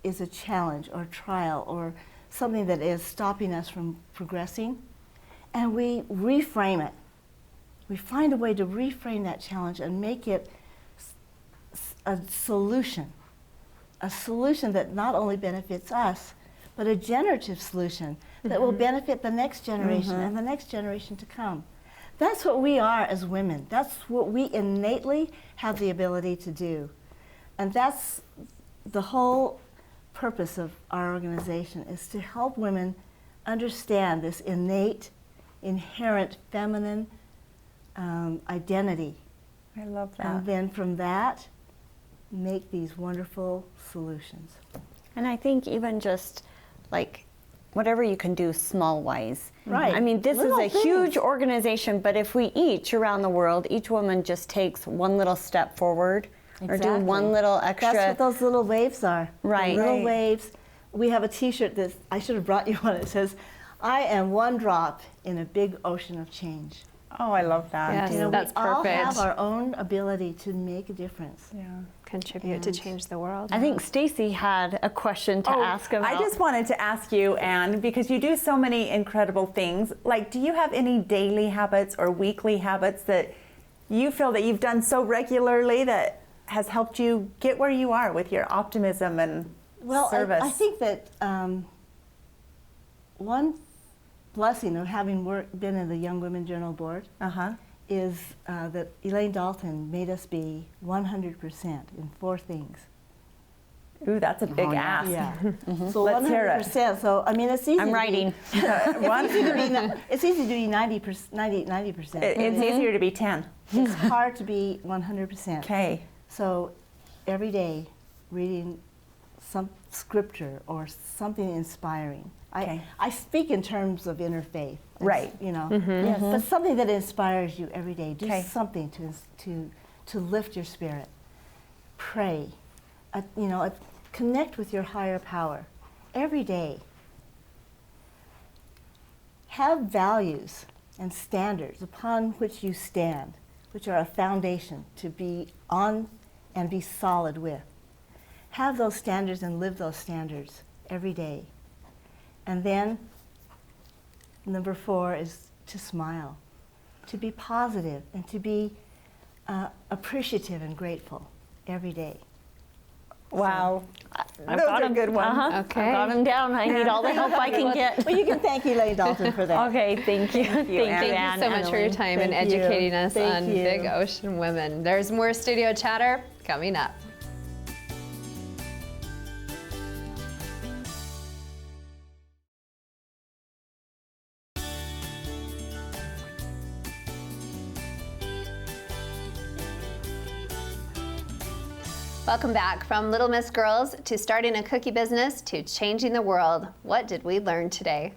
is a challenge or trial or something that is stopping us from progressing, and we reframe it. We find a way to reframe that challenge and make it a solution that not only benefits us, but a generative solution that will benefit the next generation and the next generation to come. That's what we are as women. That's what we innately have the ability to do. And that's the whole purpose of our organization, is to help women understand this innate, inherent feminine identity. I love that. And then from that, make these wonderful solutions. And I think even just like whatever you can do small wise. Right. I mean, this Little is a things. huge organization, but if we each around the world, each woman just takes one little step forward or do one little extra. That's what those little waves are. The Right. little Right. waves. We have a T-shirt that I should have brought you one. It says, "I am one drop in a big ocean of change." Oh, I love that. Yes. You know, That's we all perfect. have our own ability to make a difference. Yeah. Contribute to change the world. I think Stacy had a question to ask about. I just wanted to ask you, Anne, because you do so many incredible things. Like, do you have any daily habits or weekly habits that you feel that you've done so regularly that has helped you get where you are with your optimism and Well, service? I think that one blessing of having been in the Young Women Journal board is that Elaine Dalton made us be 100% in 4 things. Ooh, that's a big yeah. ask. Yeah. So Let's hear it. 100%. So I mean, it's easy. I'm to be- writing. It's easy to be 90%. It's easier to be 10. It's hard to be 100%. Okay. So every day, reading some scripture or something inspiring. Okay. I speak in terms of inner faith. Right. You know. Yes. But something that inspires you every day. Do Okay. something to lift your spirit. Pray. Connect with your higher power every day. Have values and standards upon which you stand, which are a foundation to be on and be solid with. Have those standards and live those standards every day. And then number 4 is to smile, to be positive, and to be appreciative and grateful every day. Wow. I've Those got are 'em. good ones. Okay. I've got them down. I need all the help I can get. Well, you can thank Elaine Dalton for that. Okay, thank you. Thank you, Anne. Thank Anne you so much and for your Elaine. time and Thank you. educating us Thank on you. Big Ocean Women. There's more studio chatter coming up. Welcome back. From Little Miss Girls to starting a cookie business to changing the world. What did we learn today?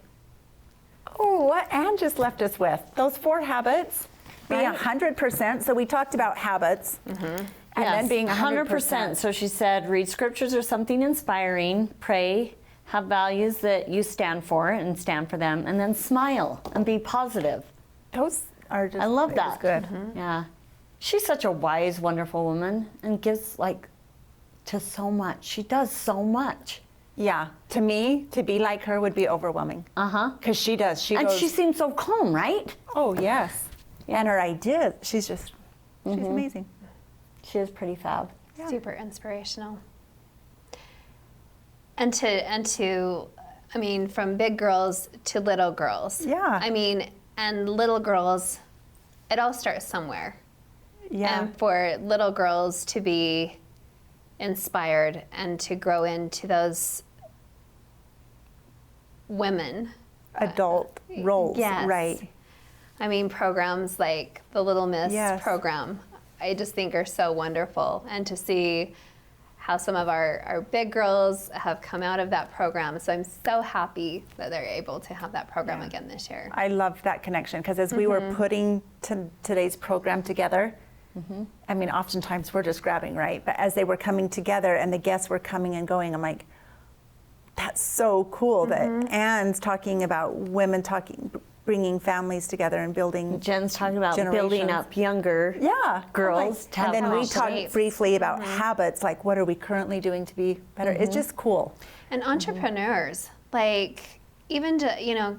Oh, what Anne just left us with. Those 4 habits. Be 100%. So we talked about habits. And then being 100%. So she said, read scriptures or something inspiring, pray, have values that you stand for and stand for them, and then smile and be positive. Those are just, I love it was that. good. Yeah. She's such a wise, wonderful woman and gives like to so much. She does so much. Yeah, to me, to be like her would be overwhelming. Uh-huh. Because she does. She And goes, she seems so calm, right? oh, yes. And her ideas, she's amazing. She is pretty fab. Super inspirational. And to, I mean, from big girls to little girls. Yeah. I mean, and little girls, it all starts somewhere. Yeah. And for little girls to be inspired and to grow into those women. Adult roles, Yes. right. I mean, programs like the Little Miss Yes. program, I just think are so wonderful. And to see how some of our big girls have come out of that program. So I'm so happy that they're able to have that program again this year. I love that connection because as we were putting today's program together, I mean, oftentimes we're just grabbing, right? But as they were coming together and the guests were coming and going, I'm like, that's so cool that Anne's talking about women bringing families together and building. Jen's talking about building generations. up younger girls. to And then have we options. talked briefly about habits, like what are we currently doing to be better? It's just cool. And entrepreneurs, like even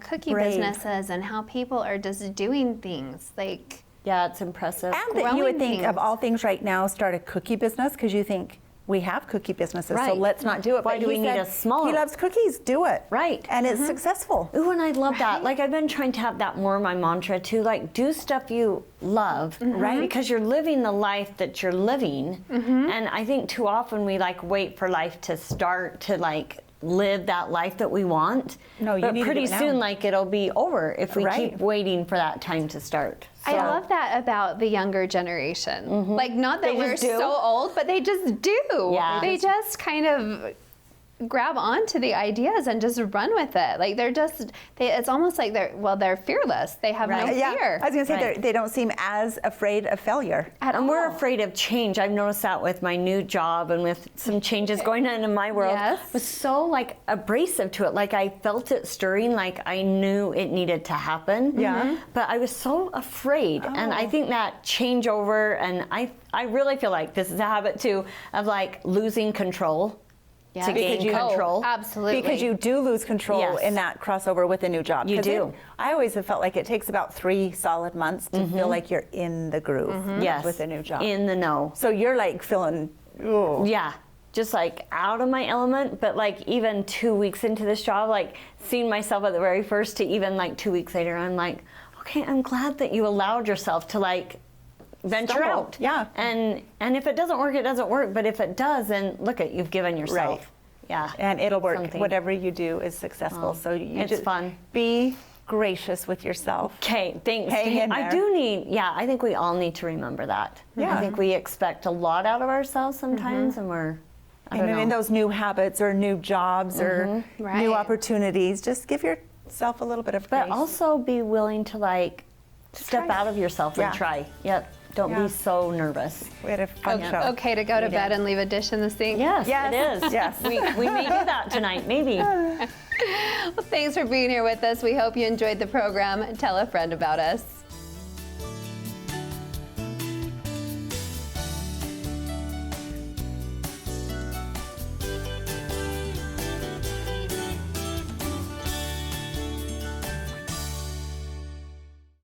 cookie Brave. businesses and how people are just doing things like. Yeah, it's impressive. And that you would growing think of things. all things right now, start a cookie business because you think we have cookie businesses, so Right. let's not do it. Why But do he we need said a smaller He loves cookies, do it. Right. And it's successful. Ooh, and I love that. Like, I've been trying to have that more in my mantra too. Like, do stuff you love, right? Because you're living the life that you're living. And I think too often we like wait for life to start to like live that life that we want. No, you but need to do pretty it now. soon, like, it'll be over if we Right. keep waiting for that time to start. I love that about the younger generation. Like, not that They we're just do. so old, but they just do. Yeah. They just kind of grab onto the ideas and just run with it. Like, it's almost like they're fearless. They have no Yeah, fear. I was going to say Right. they don't seem as afraid of failure. And we're afraid of change. I've noticed that with my new job and with some changes going on in my world. Yes. I was so like abrasive to it. Like I felt it stirring, like I knew it needed to happen. Yeah. But I was so afraid. And I think that changeover, and I really feel like this is a habit too, of like losing control. Yes. To gain control. Absolutely. Because you do lose control Yes. in that crossover with a new job. You 'Cause do. I always have felt like it takes about 3 solid months to feel like you're in the groove Yes. with a new job. In the know. So you're like feeling, oh. Yeah, just like out of my element. But like even 2 weeks into this job, like seeing myself at the very first to even like 2 weeks later, I'm like, okay, I'm glad that you allowed yourself to like venture Stumble, out. yeah. And if it doesn't work, it doesn't work. But if it does, then look at you've given yourself. Right. Yeah. And it'll work. Something. Whatever you do is successful. So you it's just fun. Be gracious with yourself. Okay, thanks. Hang in I there. do need, I think we all need to remember that. Yeah. I think we expect a lot out of ourselves sometimes, and we're, I don't And know. in those new habits or new jobs or Right. new opportunities, just give yourself a little bit of But grace. also be willing to like step try. out of yourself and Yeah. try. Yep. Don't Yeah. be so nervous. We had a fun show. Okay to go to bed and leave a dish in the sink? Yes, Yes, it is. yes. We may do that tonight, maybe. Well, thanks for being here with us. We hope you enjoyed the program. Tell a friend about us.